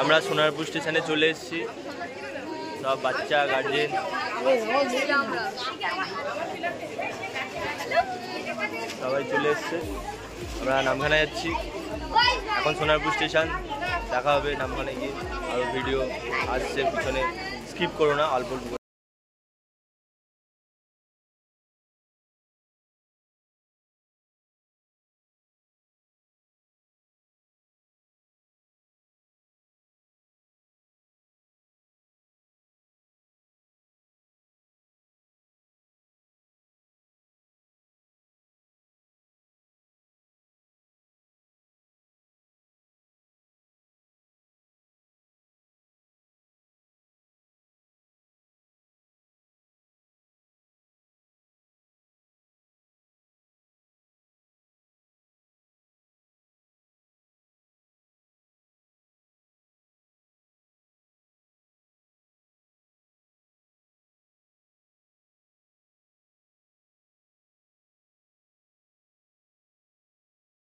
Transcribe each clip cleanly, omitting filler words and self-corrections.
আমরা সোনারপুর স্টেশনে চলে এসেছি, সব বাচ্চা গার্জেন সবাই চলে এসছে। আমরা নামখানা যাচ্ছি এখন, সোনারপুর স্টেশন। দেখা হবে নামখানা গিয়ে, আরও ভিডিও আসছে পিছনে, স্কিপ করো না, অল্প অল্প।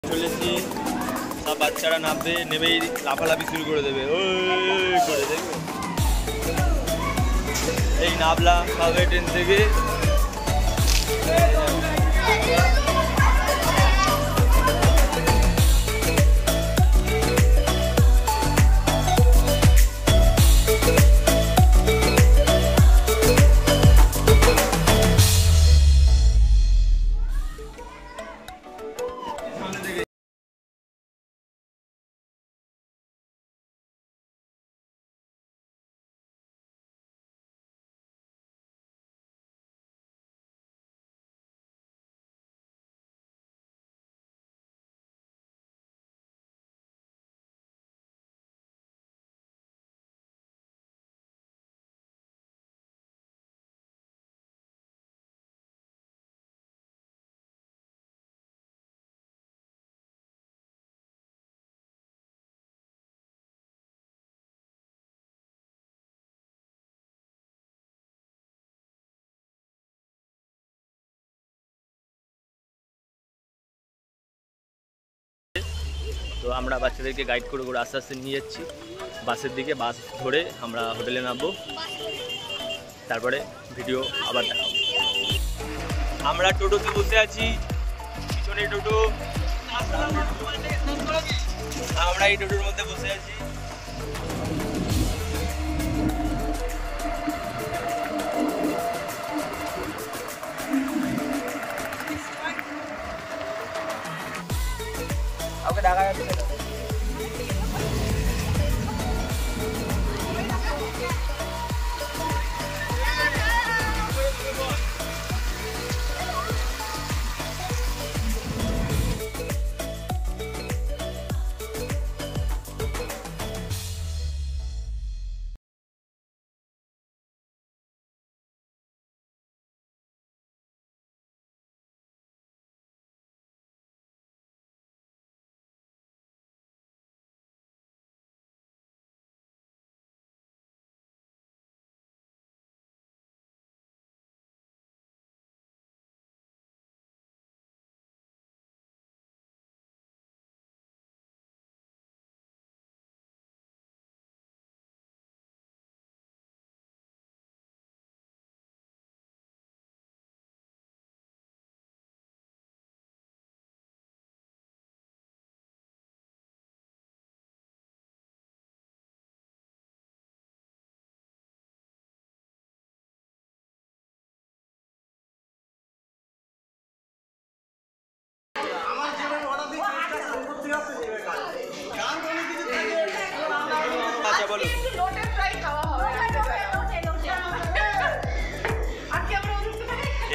চলেছি, সব বাচ্চারা নামবে, নেমেই লাফালাফি শুরু করে দেবে, ওই করে দেখবে। এই নামলাম সবাই ট্রেন থেকে। তো আমরা বাচ্চাদেরকে গাইড করে করে আস্তে আস্তে নিয়ে যাচ্ছি বাসের দিকে। বাস ধরে আমরা হোটেলে নামবো, তারপরে ভিডিও আবার দেখাবো। আমরা টোটোতে বসে আছি, পিছনে টোটো, আমরা এই টোটোর মধ্যে বসে আছি। ওকে দেখা যাচ্ছে।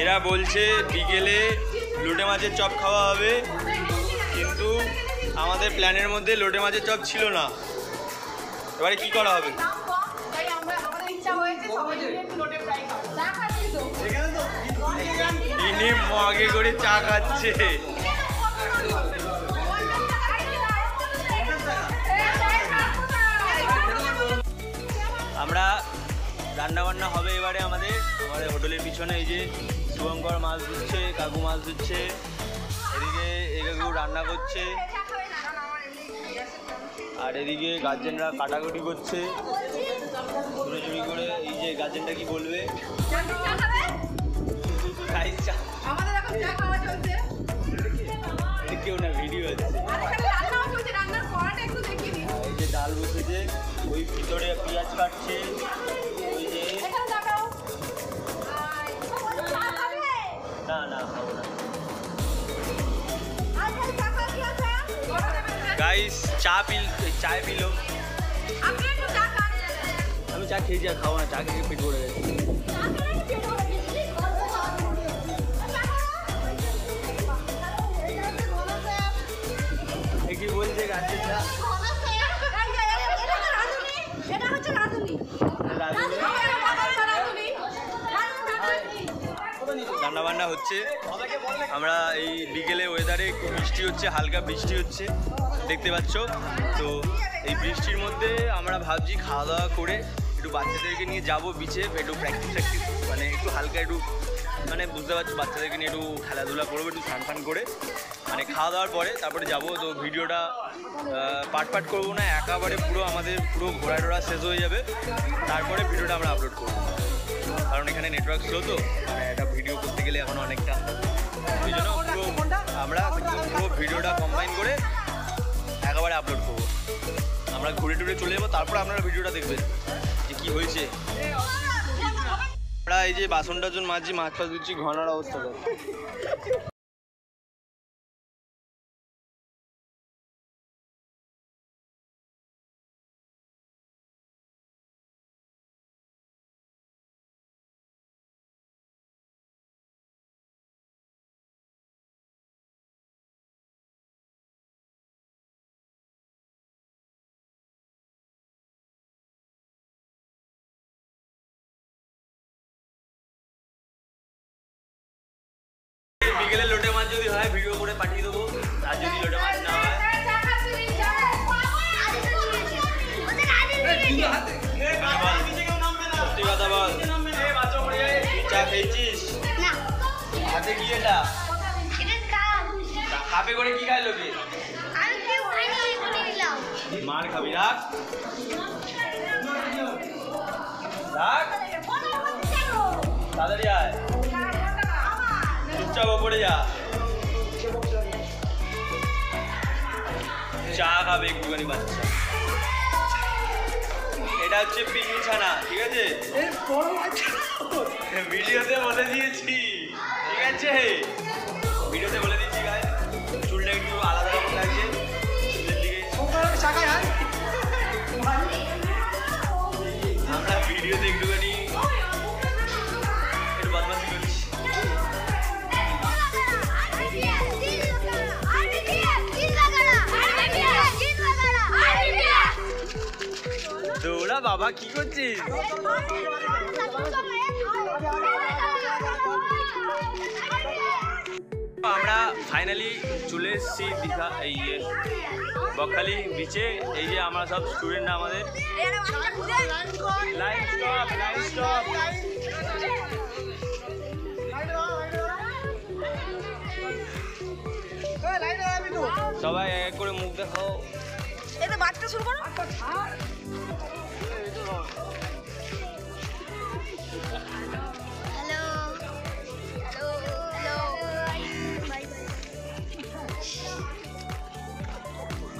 এরা বলছে বিকেলে লোটে মাছের চপ খাওয়া হবে, কিন্তু আমাদের প্ল্যানের মধ্যে লোটে মাছের চপ ছিল না। এবারে কি করা হবে? ইনি মগে করে চা খাচ্ছে। আমরা রান্না বান্না হবে এবারে আমাদের হোটেলের পিছনে। এই যে শুভঙ্কর মাছ ধুচ্ছে, কাকু মাছ ধুচ্ছে, এদিকে এ কাকু রান্না করছে। আর এদিকে গার্জেনরা কাটাকুটি করছে চুরি করে। এই যে গার্জেনটা কি বলবে? কেউ না, ভিডিও আছে। এই যে ডাল বসেছে, ওই ভিতরে পেঁয়াজ কাটছে। ওই যে না না খাবো না গাইস। চায় পিলো। আমি চা খেয়েছি আর খাবো না, চা খেয়ে পেট ভরে গেছে। কি বলছে গার্জেনরা? রান্না বান্না হচ্ছে। আমরা এই বিকেলে ওয়েদারে একটু বৃষ্টি হচ্ছে, হালকা বৃষ্টি হচ্ছে দেখতে পাচ্ছ। তো এই বৃষ্টির মধ্যে আমরা ভাবছি খাওয়া দাওয়া করে একটু বাচ্চাদেরকে নিয়ে যাবো বিচে, একটু প্র্যাকটিস মানে একটু হালকা একটু মানে বুঝতে পারছো, বাচ্চাদেরকে নিয়ে একটু খেলাধুলা করবো, একটু স্নান করে মানে খাওয়া দাওয়ার পরে তারপরে যাবো। তো ভিডিওটা পার্ট করবো না, একেবারে আমাদের পুরো ঘোরা টোরা শেষ হয়ে যাবে, তারপরে ভিডিওটা আমরা আপলোড করবো। কারণ এখানে নেটওয়ার্ক স্লো, তো মানে একটা ভিডিও করতে গেলে এখন অনেকটা, ওই জন্য আমরা পুরো ভিডিওটা কম্বাইন করে একেবারে আপলোড করবো। আমরা ঘুরে টুরে চলে যাবো, তারপর আপনারা ভিডিওটা দেখবেন যে কী হয়েছে। আমরা এই যে বাসনটা জন মাজছি, মাছ ফাছ দিচ্ছি, ঘনার অবস্থা করে। বিকেলে লোটে মাছ যদি হয় ভিডিও করে পাঠিয়ে দেবো, আর যদি লোটে মাছ না হয় সত্যি কথা বল, চা খেয়েছিস? হাতে কি এটা খাপে করে কি খাইলো কি? মার খাবি, রাখ তাড়াতাড়ি আয়, চুপচাপ ওপরে যা, চা খাবে একটুখানি বাচ্চা। এটা হচ্ছে পিকনিক ছানা, ঠিক আছে? ভিডিওতে বলে দিয়েছি, ঠিক আছে? ভিডিওতে বলে দিচ্ছি গায়ে চুলটা একটু আলাদা রকম লাগছে, চুলের দিকে আমরা ভিডিওতে একটুখানি একটু বদমাশি করছি। দৌড়া বাবা, কি করছিস? আমরা ফাইনালি চলে এসেছি দীঘা, এই যে বকখালি বিচে। এই যে আমরা সব স্টুডেন্টরা, আমাদের সবাই এক করে মুখ দেখাও। বাচ্চা শুরু করো।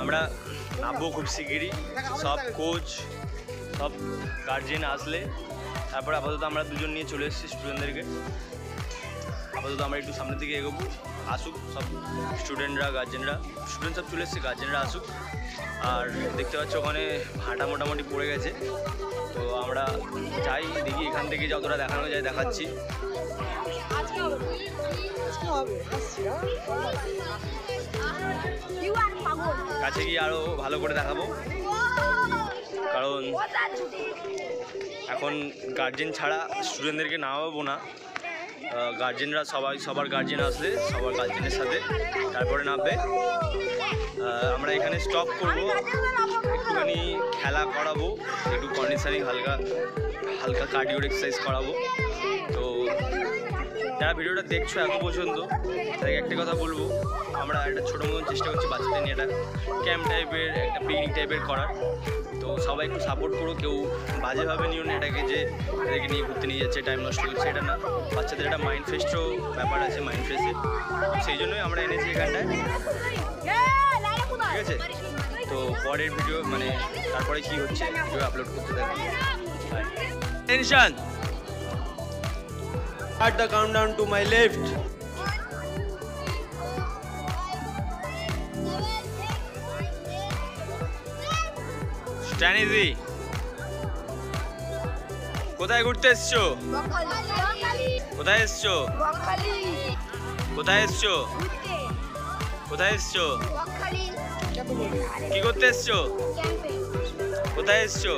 আমরা নামবো খুব শিগগিরই, সব কোচ সব গার্জেন আসলে তারপর আপাতত আমরা দুজন নিয়ে চলে এসেছি স্টুডেন্টদেরকে। আপাতত আমরা একটু সামনের দিকে এগোবো, আসুক সব স্টুডেন্টরা, গার্জেনরা। স্টুডেন্ট সব চলে এসছে, গার্জেনরা আসুক। আর দেখতে পাচ্ছ ওখানে ভাটা মোটামুটি পড়ে গেছে, তো আমরা যাই দেখি, এখান থেকে যতটা দেখানো যায় দেখাচ্ছি। কাছে গিয়ে আরও ভালো করে দেখাবো, কারণ এখন গার্জেন ছাড়া স্টুডেন্টদেরকে নামাবো না। গার্জেনরা সবার গার্জেন আসলে সবার গার্জেনের সাথে তারপরে নামবে। আমরা এখানে স্টপ করবো, একটুখানি খেলা করাবো, একটু কন্ডিশনিং হালকা কার্ডিও এক্সারসাইজ করাবো। তো যারা ভিডিওটা দেখছো এখনো পর্যন্ত তাদেরকে একটা কথা বলবো, আমরা একটা ছোটো মতন চেষ্টা করছি বাচ্চাদের নিয়ে একটা ক্যাম্প টাইপের, একটা পিকনিক টাইপের করার। তো সবাই একটু সাপোর্ট করো, কেউ বাজেভাবে নিও না এটাকে যে এদেরকে নিয়ে ঘুরতে নিয়ে যাচ্ছে, টাইম নষ্ট করছে, এটা না। বাচ্চাদের একটা মাইন্ড ফ্রেশও ব্যাপার আছে, মাইন্ড ফ্রেশে, সেই জন্যই আমরা এনেছি এখানটায়, ঠিক আছে? তো পরের ভিডিও মানে তারপরে কি হচ্ছে ভিডিও আপলোড করতে থাকি। Tension at the countdown to my left. স্ট্যানিজি কোথায় ঘুরতে এসছো? কোথায় এসছো? কোথায় এসছো? কোথায় এসছো? কি করতে এসছো? কোথায় এসছো?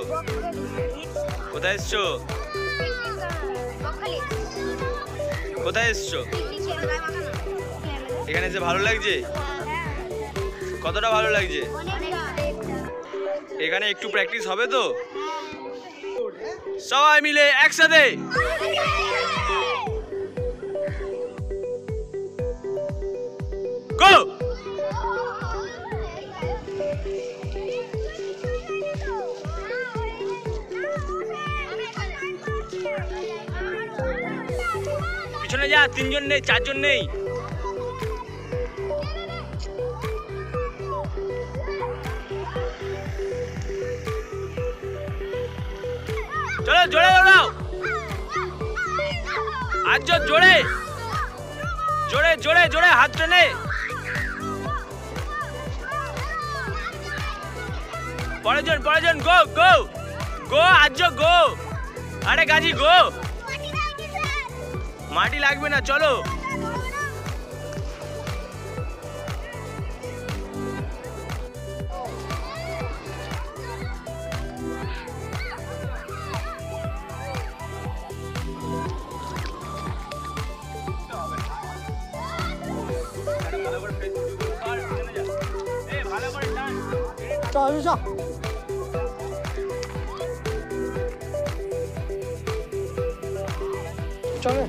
কোথায় এসছো? কোথায় এসছো? এখানে এসে ভালো লাগছে? কতটা ভালো লাগছে? এখানে একটু প্র্যাকটিস হবে তো? সবাই মিলে একসাথে গো! পিছনে যা, 3 জন নেই, 4 জন নেই। চলো জোরে দৌড়াও, আজ জোরে জোরে জোরে জোরে হাত টেনে। পরের জন গো গো গো, আজ গো। আরে গাজি গো, মাটি লাগবে না, চলো। চলে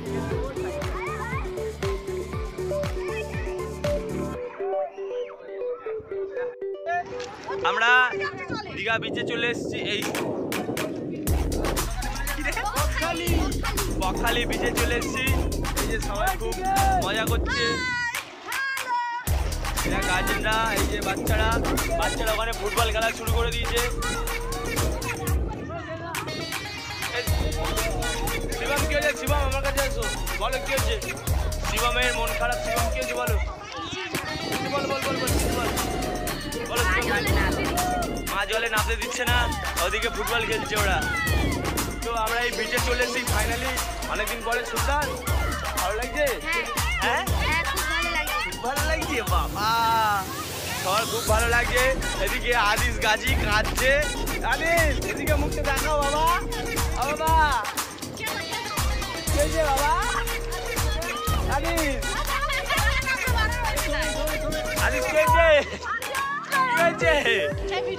আমরা দীঘা বিচে চলে এসেছি। এই বকখালি বিচে চলে এসেছি। এই যে সবাই খুব মজা করছে, এরা গার্জেনরা, এই যে বাচ্চারা ওখানে ফুটবল খেলা শুরু করে দিয়েছে। শিবম কি হয়েছে? শিবম আমার কাছে আসো, বলো কি হচ্ছে? শিবমের মন খারাপ। শিবম কি হয়েছে বলো? বল বল বল বল বল বলো। মা জলে নামতে দিচ্ছে না, ওদিকে ফুটবল খেলছে ওরা। তো আমরা এই বিচে চলে এসেছি ফাইনালি, অনেকদিন পরে। সুলতান ভালো লাগছে? হ্যাঁ ভালো লাগছে বাবা, সবার খুব ভালো লাগছে। এদিকে আদিস গাজী কাঁদছে। আদিস এদিকে মুখটা দেখাও বাবা। বাবা বাবা, আদিস আদিস হয়েছে?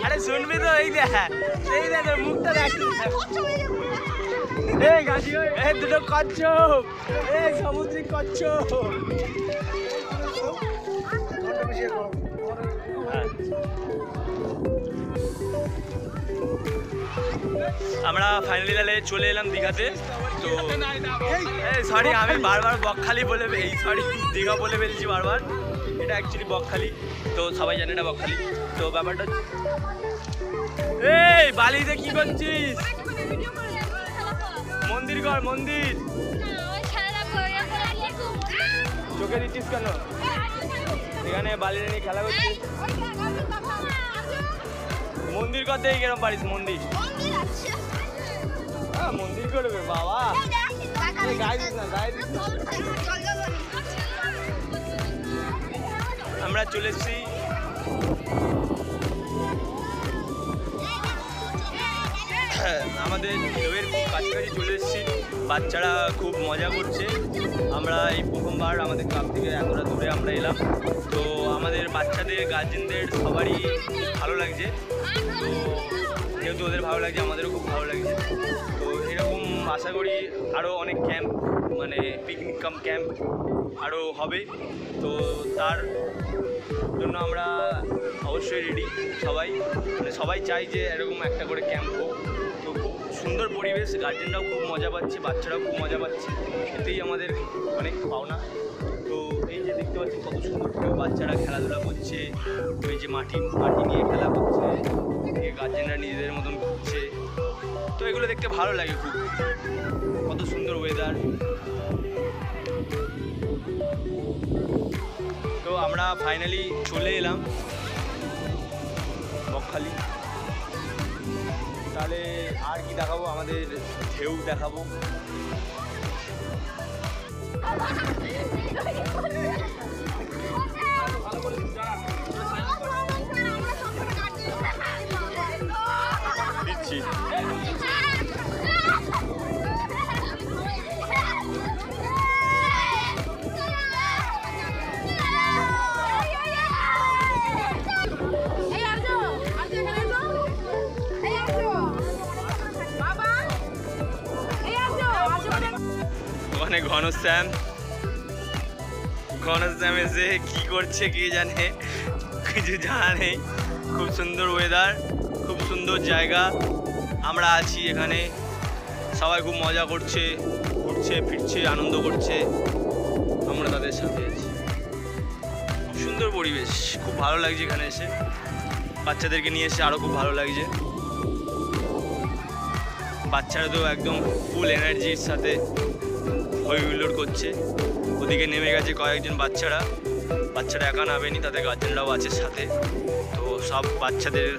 আরে শুনবি তো, এই দেখ তোর মুখটা দেখ। এই গাছি, এই দুটো কচ্ছপ, এই সামুদ্রিক কচ্ছপ। আমরা ফাইনালি তাহলে চলে এলাম দীঘাতে। তো সরি, আমি বারবার বকখালি বলে, এই সরি দীঘা বলে ফেলছি বারবার। এটা অ্যাকচুয়ালি বকখালি, তো সবাই জানে এটা বকখালি। তো ব্যাপারটা, এই বালিতে কি করছিস? মন্দির কর, মন্দির। চোখে দিচ্ছিস কেন? এখানে বালিতে নিয়ে খেলা করছিস। মন্দির করতে কিরম পারিস? মন্দির মন্দির করবে বাবা। আমরা চলে এসেছি আমাদের ঢেউয়ের খুব কাছাকাছি চলে এসেছি, বাচ্চারা খুব মজা করছে। আমরা এই প্রথমবার আমাদের ক্লাব থেকে এতটা দূরে আমরা এলাম, তো আমাদের বাচ্চাদের গার্জেনদের সবারই ভালো লাগছে। তো যেহেতু ওদের ভালো লাগছে আমাদেরও খুব ভালো লাগছে। তো এরকম আশা করি আরও অনেক ক্যাম্প, মানে পিকনিক কাম ক্যাম্প আরও হবে। তো তার জন্য আমরা অবশ্যই রেডি সবাই, মানে সবাই চাই যে এরকম একটা করে ক্যাম্প হোক। তো খুব সুন্দর পরিবেশ, গার্জেনরাও খুব মজা পাচ্ছে, বাচ্চারাও খুব মজা পাচ্ছে, এতেই আমাদের অনেক পাওনা। তো এই যে দেখতে পাচ্ছি কত সুন্দর বাচ্চারা খেলাধুলা করছে, ওই যে মাটি নিয়ে খেলা করছে, গার্জেনরা নিজেদের মতন ঘুরছে। তো এগুলো দেখতে ভালো লাগে খুব, কত সুন্দর ওয়েদার। তো আমরা ফাইনালি চলে এলাম বকখালি। তাহলে আর কি দেখাবো, আমাদের ঢেউ দেখাবো। দিচ্ছি ওখানে ঘনশ্যাম এসে কি করছে কে জানে, কিছু জানা নেই। খুব সুন্দর ওয়েদার, খুব সুন্দর জায়গা, আমরা আছি এখানে, সবাই খুব মজা করছে, ঘুরছে ফিরছে, আনন্দ করছে, আমরা তাদের সাথে আছি। খুব সুন্দর পরিবেশ, খুব ভালো লাগছে এখানে এসে, বাচ্চাদেরকে নিয়ে এসে আরও খুব ভালো লাগছে। বাচ্চারা তো একদম ফুল এনার্জির সাথে হই হুল্লোড় করছে। ওদিকে নেমে গেছে কয়েকজন বাচ্চারা একা নামেনি, তাদের গার্জেনরাও আছে সাথে। তো সব বাচ্চাদের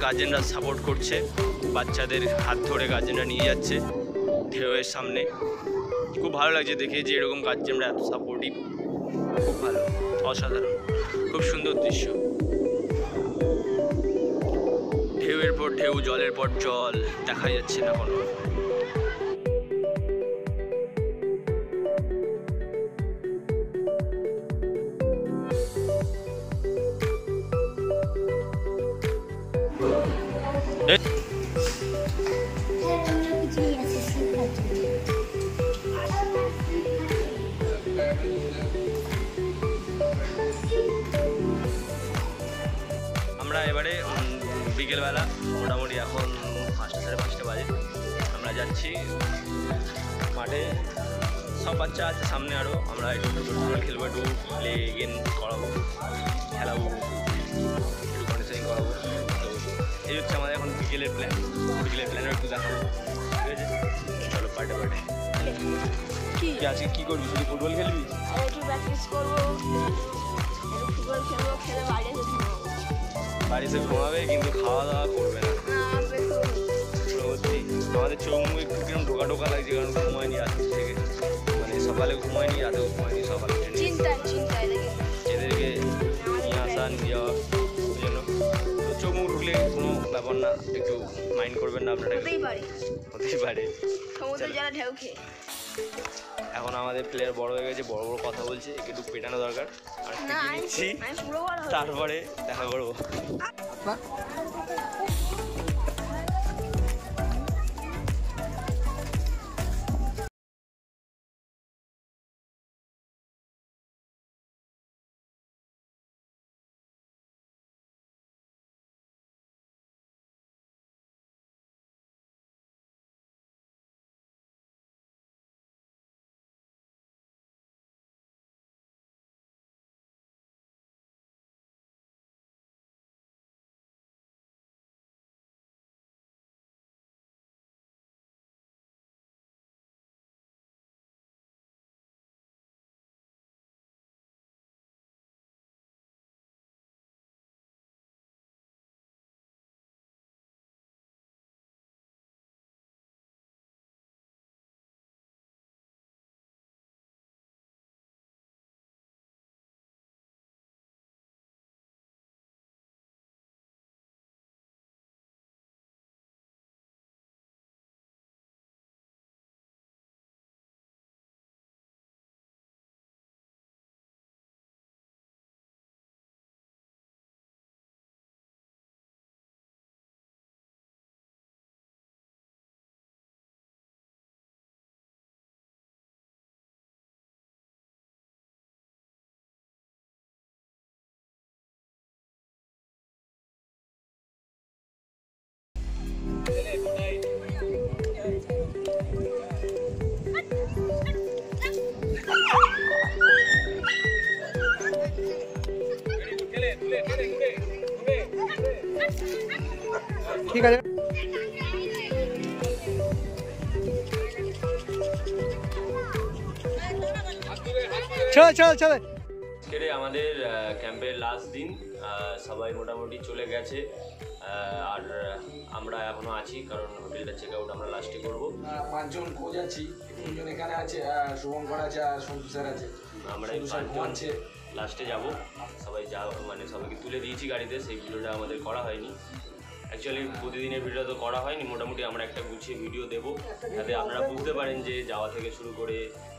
গার্জেনরা সাপোর্ট করছে, বাচ্চাদের হাত ধরে গার্জেনরা নিয়ে যাচ্ছে ঢেউয়ের সামনে। খুব ভালো লাগছে দেখে যে এরকম গার্জেনরা এত সাপোর্টিভ, খুব ভালো, অসাধারণ, খুব সুন্দর দৃশ্য। ঢেউয়ের পর ঢেউ, জলের পর জল, দেখা যাচ্ছে না কোনো। আমরা এবারে বিকেলবেলা মোটামুটি এখন 5টা সাড়ে 5টা বাজে, আমরা যাচ্ছি মাঠে। সব বাচ্চা আছে সামনে, আরও আমরা একটু ফুটবল খেলবো, একটু প্লে গেম করাবো, খেলাবো, একটু কন্ডিশনিং করাবো। তো এই হচ্ছে আমাদের এখন বিকেলের প্ল্যানও একটু দেখাবো, ঠিক আছে? চলো পার্টে কি আজকে কী করবি, শুধু ফুটবল খেলবি? একটু প্র্যাকটিস করবো, ফুটবল খেলবো, খেলে বাইরে বাড়িতে ঘুমাবে, কিন্তু খাওয়া দাওয়া করবে না। সত্যি আমাদের চোখ মুখ একটু কিরকম ঢোকা লাগছে, কারণ ঘুমায়নি রাত থেকে, মানে সকালে ঘুমায়নি, রাতেও ঘুমায়নি, সকালে এদেরকে নিয়ে আসা নিয়ে যাওয়া, ওই জন্য চোখ মুখ ঢুকলে কোনো ব্যাপার না, একটু মাইন্ড করবেন না আপনারা, হতেই পারে। এখন আমাদের প্লেয়ার বড় হয়ে গেছে, বড় বড় কথা বলছে, একটু পেটানো দরকার, আর নিচ্ছি, তারপরে দেখা করবো। ঠিক আছে চল চল চল আজকে আমাদের ক্যাম্পের লাস্ট দিন, সবাই মোটামুটি চলে গেছে আর আমরা এখনো আছি, কারণ হোটেলটা চেক আউট আমরা লাস্টে করবো। 5 জন কোচ আছি, 3 জন এখানে আছে, শুভঙ্কর আছে আর সন্তু স্যার আছে। আমরা এই 5 জন লাস্টে যাব। সবাই মানে সবাইকে তুলে দিয়েছি গাড়িতে, সেই ভিডিওটা আমাদের করা হয়নি। অ্যাকচুয়ালি প্রতিদিনের ভিডিও তো করা হয়নি, মোটামুটি আমরা একটা গুছিয়ে ভিডিও দেবো যাতে আপনারা বুঝতে পারেন যে যাওয়া থেকে শুরু করে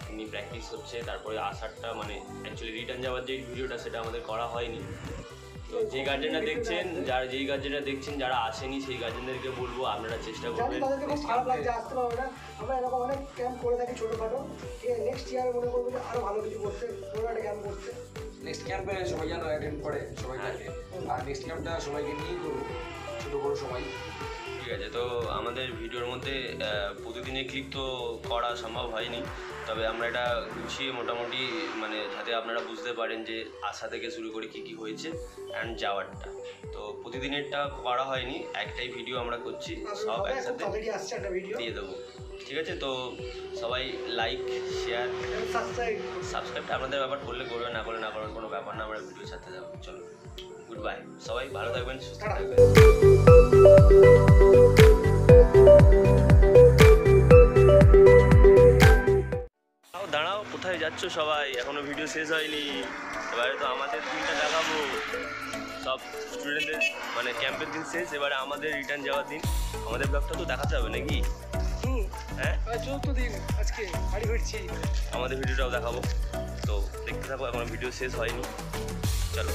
এমনি প্র্যাকটিস হচ্ছে, তারপরে আসারটা মানে অ্যাকচুয়ালি রিটার্ন যাওয়ার যে ভিডিওটা সেটা আমাদের করা হয়নি। তো যেই গার্জেনরা দেখছেন যারা আসেনি সেই গার্জেনদেরকে বলবো আপনারা চেষ্টা করবেন। খারাপ লাগছে, আসতে পারবে না। আমরা এরকম অনেক ক্যাম্প করে থাকি ছোটোখাটো, ঠিক আছে? নেক্সট ইয়ার মনে করবো যে আরও ভালো কিছু করতে, কোনো একটা ক্যাম্প করতে। নেক্সট ক্যাম্পে সবাই যেন অ্যাটেন্ড করে সবাই থাকে, আর নেক্সট ক্যাম্পটা সবাইকে নিয়েই করবো, ছোটো বড়ো সবাই। ঠিক আছে, তো আমাদের ভিডিওর মধ্যে প্রতিদিনের ক্লিপ তো করা সম্ভব হয়নি, তবে আমরা এটা গুছিয়ে মোটামুটি মানে যাতে আপনারা বুঝতে পারেন যে আসা থেকে শুরু করে কী কী হয়েছে অ্যান্ড যাওয়ারটা। তো প্রতিদিনেরটা করা হয়নি, একটাই ভিডিও আমরা করছি, সব একসাথে দিয়ে দেবো। ঠিক আছে, তো সবাই লাইক শেয়ার সাবস্ক্রাইবটা আপনাদের ব্যাপার, করলে করবে, না করলে না করার কোনো ব্যাপার না, আমরা ভিডিও ছাড়তে যাবো। চলো, গুড বাই, সবাই ভালো থাকবেন, সুস্থ থাকবেন। দাঁড়াও, কোথায় যাচ্ছ সবাই? এখনো ভিডিও শেষ হয়নি। এবারে তো আমাদের দিনটা দেখাবো, সব স্টুডেন্টদের মানে ক্যাম্পের দিন শেষ, এবারে আমাদের রিটার্ন যাওয়ার দিন। আমাদের ব্লগটা তো দেখাতে হবে নাকি? হ্যাঁ, চতুর্থ দিন আজকে বাড়ি ফিরছি, আমাদের ভিডিওটাও দেখাবো, তো দেখতে থাকো। এখনো ভিডিও শেষ হয়নি, চলো।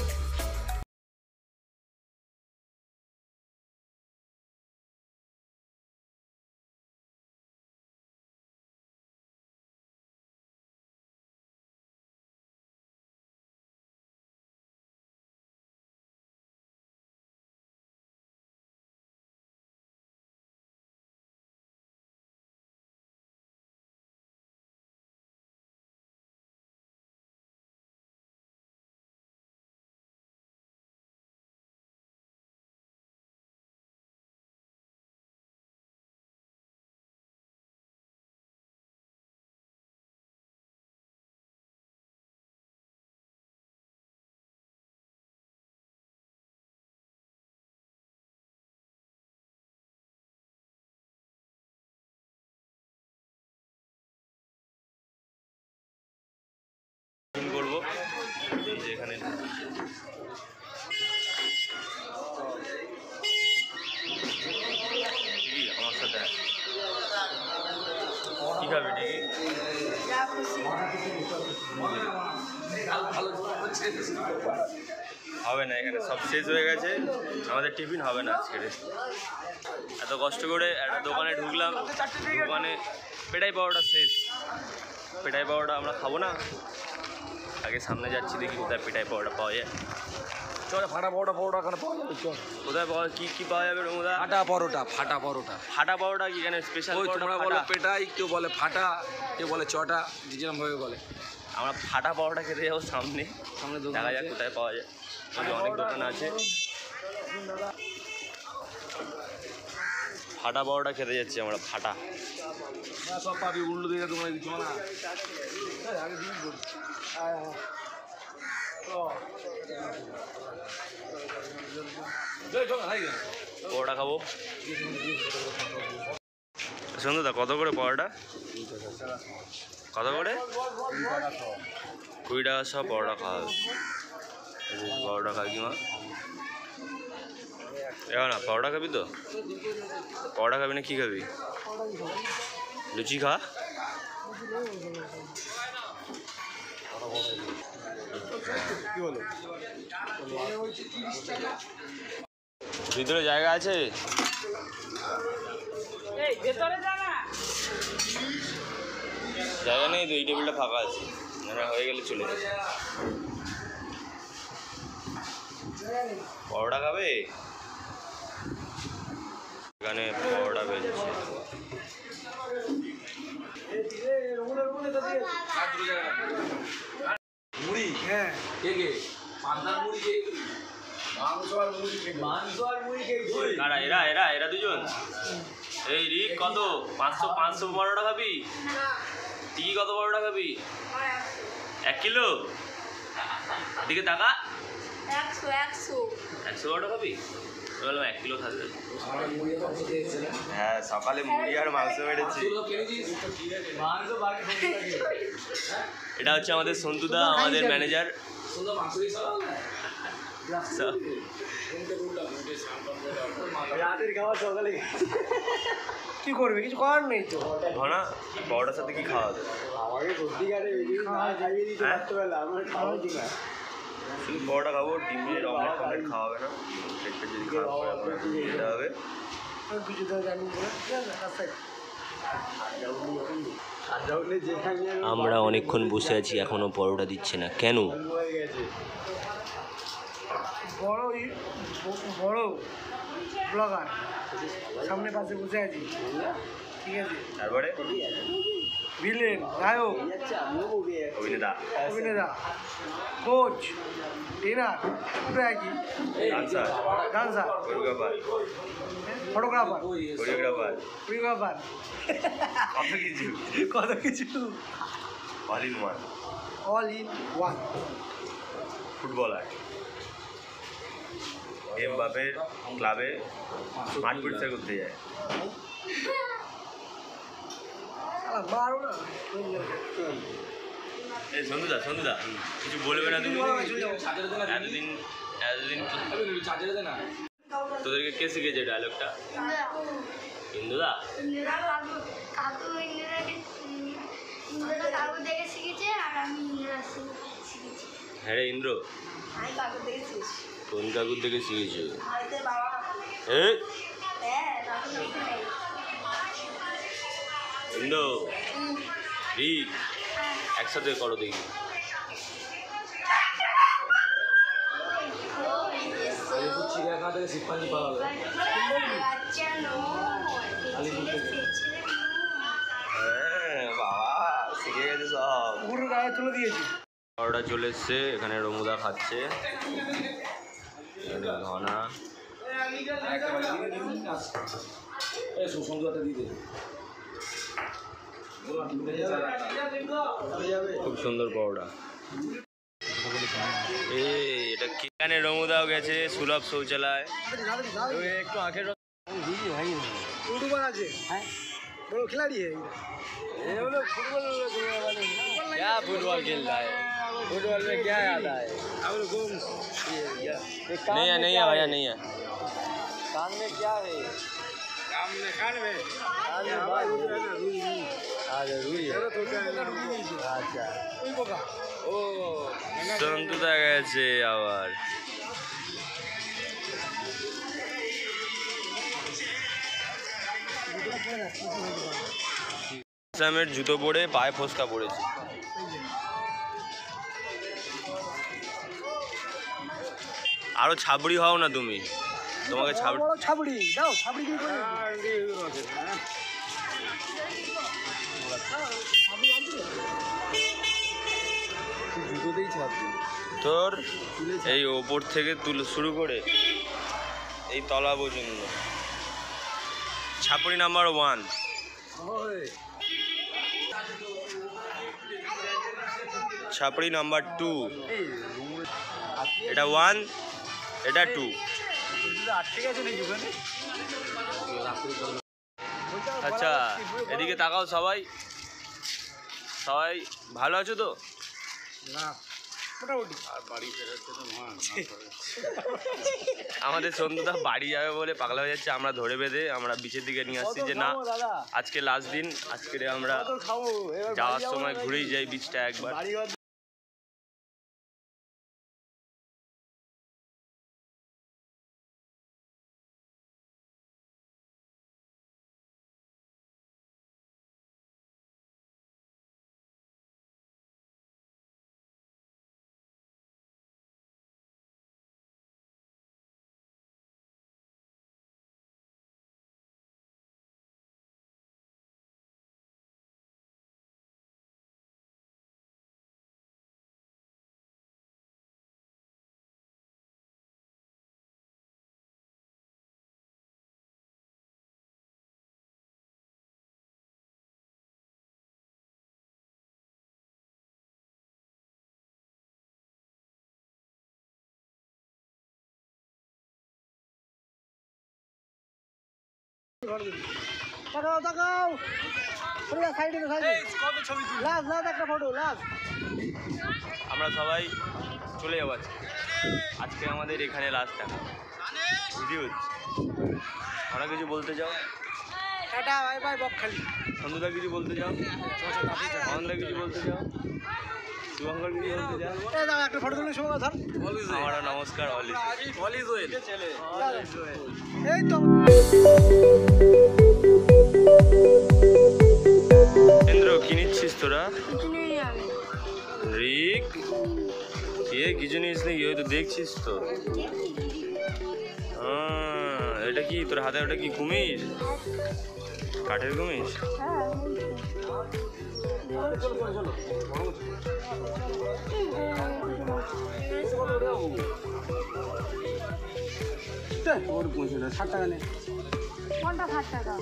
করবো যে এখানে আমার সাথে কি খাবে? হবে না, এখানে সব শেষ হয়ে গেছে, আমাদের টিফিন হবে না আজকে। এত কষ্ট করে একটা দোকানে ঢুকলাম, দোকানে পেটাই পাওয়াটা শেষ। পেটাই পাওয়াটা আমরা খাবো না, আগে সামনে যাচ্ছি, দেখি কোথায় পেটাই পাওয়াটা পাওয়া যায়। চল, ফাটা পরোটা এখানে পাওয়া যাবে, চল। কোথায় পাওয়া, কি পাওয়া যাবে? ফাটা পরোটা ফাটা পাওয়াটা কি এখানে স্পেশাল? ওই তোমরা বলো পেটাই, কেউ বলে ফাটা, কেউ বলে চটা, যেরকমভাবে বলে। আমরা ফাটা পাওয়াটা খেতে যাবো সামনে, দেখা যাক কোথায় পাওয়া যায়। অনেক দোকান আছে, ফাটা পাওয়াটা খেতে যাচ্ছি আমরা। ফাটা সব পাবি, উল্লু দিকে তোমরা কিছু না। পাওয়াটা খাবো। সন্ধ্যা কত করে পাওয়াটা? কত করে? 20 টাকা সব পাওয়াটা খাওয়া হবে। পাওয়াটা খাই কি মা? এবার না, পাওয়াটা খাবি তো? পাওয়াটা খাবি না কি খাবি? লুচি খা। ভিতরে জায়গা আছে? জায়গা নেই তো, এই টেবিলটা ফাঁকা আছে, হয়ে গেলে চলে যাবে। পরোটা খাবে? এখানে পরোটা বেজেছে। মুড়ি হ্যাঁ কে কে পান্তার মুড়ি কে মাংস আর মুড়ি কে কারা এরা এরা এরা দুজন? এই রিক কত? 500 পরোটা খাবি? টিকি কত পরোটা খাবি? 1 কিলো? এদিকে টাকা 100 পরোটা খাবি? বললাম 1 কিলো থাকবে। হ্যাঁ সকালে মুড়ি আর মাংস মেরেছি। এটা হচ্ছে আমাদের সন্তুদা, আমাদের ম্যানেজার। রাতের খাওয়া সকালে কি করবে, কিছু করার নেই তো। ঘনা পরোটার সাথে কি খাওয়া যায়? আমাকে সত্যিকারে খাইয়ে দিতে রাত্রেবেলা আমার খাওয়া উচিত না। শুধু পরোটা খাবো, ডিমের অমলেট ফমলেট খাওয়া হবে না। পেটটা যদি খারাপ করে আমার যেতে হবে। কিছু তো জানি বলে ঠিক আছে রাস্তায় আমরা অনেকক্ষণ বসে আছি, এখনো পরোটা দিচ্ছে না কেন? বড় ব্লগার সামনে পাশে বসে আছি, ঠিক আছে। তারপরে ভিলেন, নায়ক, অভিনেতা, অভিনেতা, কোচ, ট্রেনার, দুটো একই, ডান্সার, কোরিওগ্রাফার, ফটোগ্রাফার, কোরিওগ্রাফার, কত কিছু all in one, all in one. Footballer, এমবাপের ক্লাবে মাঠ পরিষ্কার করতে যায়। মারো না এই সন্ধুদা কিছু বলবে না তুমি? এতদিন তোদেরকে কে শিখেছে ডায়লগটা? ইন্দুদা। হ্যাঁ রে ইন্দ্র, কোন কাকুর থেকে শিখেছো? ইন্দ্র, রিক, একসাথে করো দেখি। সিপাহি পাওয়া হ্যাঁ বাবা শিখে গেছে সব। পুরো গায়ে তুলে দিয়েছি। পরোটা চলে এসছে, এখানে রমুদা খাচ্ছে, ঘনা। খুব সুন্দর পরোটা। এটা কি? এখানে রমুদাও গেছে, সুলভ শৌচালয়। একটু আখের ইউটিউবার আছে, হ্যাঁ বড় খিলাড়ি क्या फुटबॉल खेल रहा है? फुटबॉल में क्या आता है? नहीं है भैया, नहीं है। कान में क्या है? कान में रुई है। अच्छा ও সন্তুদা গেছে আবার। ইসলামের জুতো পরে পায়ে ফোসকা পড়েছে। আরো ছাবড়ি হও না তুমি, তোমাকে ছাবড়ি দাও, ছাবড়ি কি করে? তোর এই ওপর থেকে শুরু করে এই তলা পর্যন্ত ছাপড়ি নাম্বার 1। ছাপড়ি নাম্বার 2, এটা 1, এটা 2। আচ্ছা এদিকে তাকাও সবাই, ভালো আছো তো? না মোটামুটি। আমাদের সন্ধ্যা বাড়ি যাবে বলে পাগলা হয়ে যাচ্ছে, আমরা ধরে বেঁধে আমরা বিচের দিকে নিয়ে আসছি যে না আজকে লাস্ট দিন, আজকে আমরা যাওয়ার সময় ঘুরেই যাই বিচটা একবার। তাকাও তাকাও সাইডে লাস্ট লাস্ট একটা ফটো লাস্ট। আমরা সবাই চলে যাবো আজকে আমাদের এখানে লাস্ট দেখা ভিডিও। আমরা কিছু বলতে চাও? Tata bye bye Bakkhali. Sandhya কিছু বলতে চাও? অনন্দা কিছু বলতে চাও? শুভঙ্কর কিছু বলতে চাও? এই দাও একটা ফটো তুলে শুভ ধর। আমার নমস্কার অলি এই তো কেন্দ্র কি নিচ্ছিস তোরা? কিছু নেই আমি রিক কে কিছু নিস নাকি? ওই তো দেখছিস তো। এটা কি তোর হাতে? ওটা কি কুমির? কাঠের কুমির? ওর 60 টাকা নে। কোনটা 60 টাকা?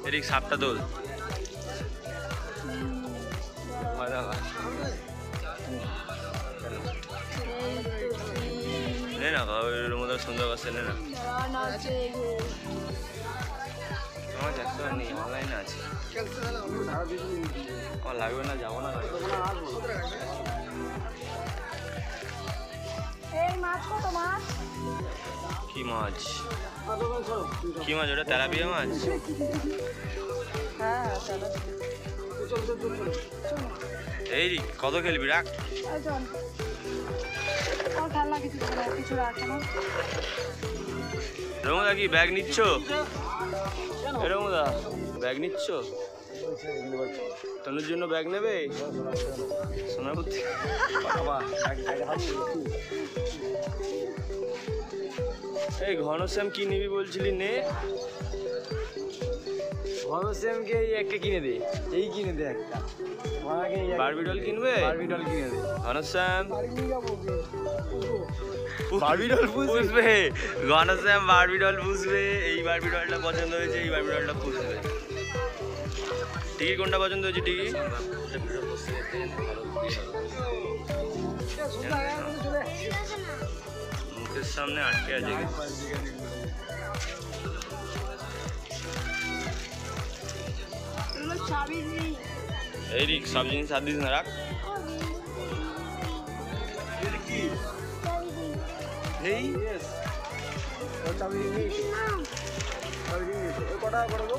এরিক সাপটা দোল নে না ওর মধ্যে সুন্দর আছে নে না। আমার 100 নেই, অনলাইনে আছে। আমার লাগবে না, যাবো না। এই মাছ কত মাছ? কি মাছ? কি মাছ ওটা? তেলাপিয়া মাছ? হ্যাঁ এই কত খেলবি? রাখ খেলনা কিছু রাখো না। রমুদা কি ব্যাগ নিচ্ছ? রমুদা ব্যাগ নিচ্ছ? তনুর জন্য ব্যাগ নেবে? সোনাপতি এই ঘনশ্যাম কি নিবি বলছিলি? নে ঘনশ্যামকে এই একটা কিনে দে, এই কিনে দে একটা। বারবি ডল কিনবে? বারবি ডল কিনে দে। ঘনশ্যাম বারবি ডল পুষবে। ঘনশ্যাম বারবি ডল পুষবে। এই বারবি ডলটা পছন্দ হয়েছে, এই বারবি ডলটা পুষবে। টিকি কোনটা পছন্দ হয়েছে? টিকি মুখের সামনে আটকে আছে। এই রিক সব জিনিস হাত দিস না, রাখ। এই কটা করে দেবো?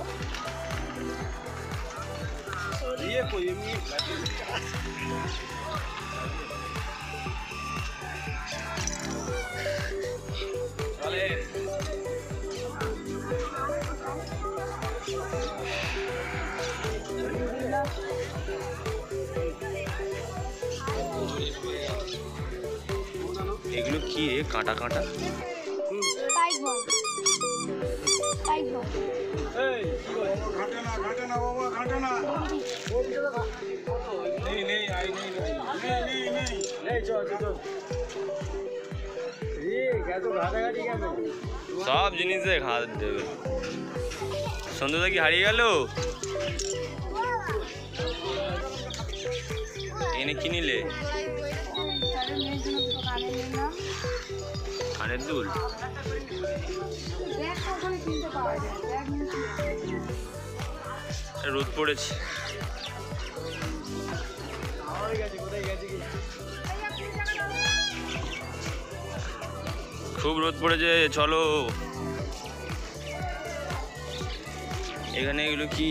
এগুলো কি রে? কাঁটা কাঁটা। সব জিনিসে হাত দেবে। সন্ধ্যা কি হারিয়ে গেল? এনে কি নিলে? কানের দুল। রোদ পড়েছে। খুব রোদ পড়েছে, চলো। এখানে এগুলো কি?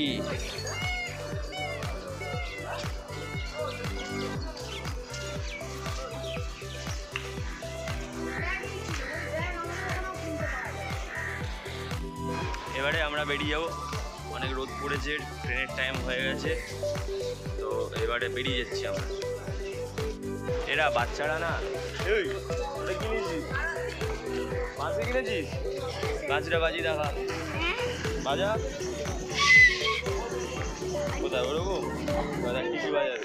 এবারে আমরা বেরিয়ে যাবো, অনেক রোদ পড়েছে, ট্রেনের টাইম হয়ে গেছে, তো এবারে বেরিয়ে যাচ্ছি আমরা। এরা বাচ্চারা না। এই ওটা কিনেছিস? বাঁশি কিনেছিস? বাঁশিটা বাজি দেখা, বাজা কোথায় ওরকম বাজার টিকি বাজার।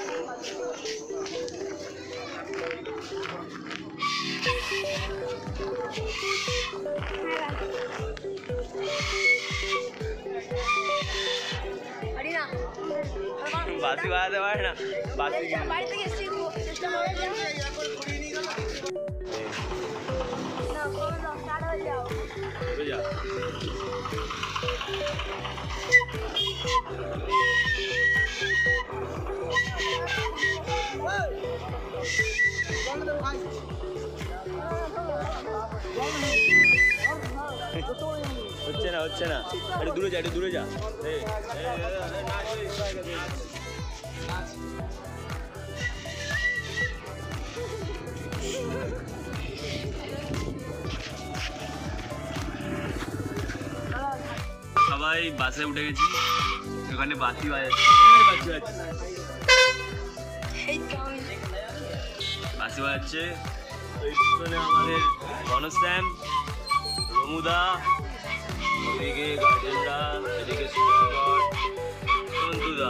বাঁশি বাজাতে পারে না, বাঁশি বাড়ি থেকে শিখবো, চেষ্টা করে যাও। না, করে যাও, স্টার্ট হয়ে যাও। ঘুরে যা। হচ্ছে না একটু দূরে যা, একটু দূরে যা। সবাই বাসে উঠে গেছি, ওখানে বাতি বাজাচ্ছে, বাসি বাজাচ্ছে। ওই পিছনে আমাদের গণশ্যাম, রমুদা, ওদিকে গার্জেনরা, এদিকে সুন্দর, সন্তুদা,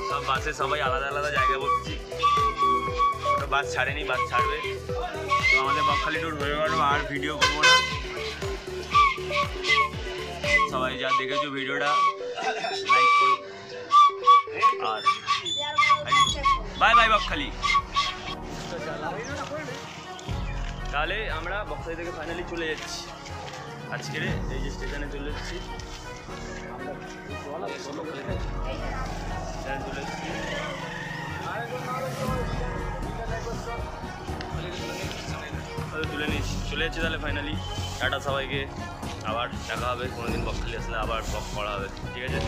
সব বাসে সবাই আলাদা আলাদা জায়গায় বসছি। ওটা বাস ছাড়েনি, বাস ছাড়বে। তো আমাদের বকখালি ট্যুর হয়ে গেল, আর ভিডিও করবো না। সবাই যা দেখেছো ভিডিওটা লাইক করো, আর বাই বাই বকখালি। তাহলে আমরা বকখালি থেকে ফাইনালি চলে যাচ্ছি। আজকের এই যে স্টেশনে চলে এসেছি, তুলে নিচ্ছি, চলে যাচ্ছি তাহলে ফাইনালি। টাটা সবাইকে, আবার দেখা হবে কোনোদিন বকখালি আসলে, আবার ব্লগ করা হবে, ঠিক আছে?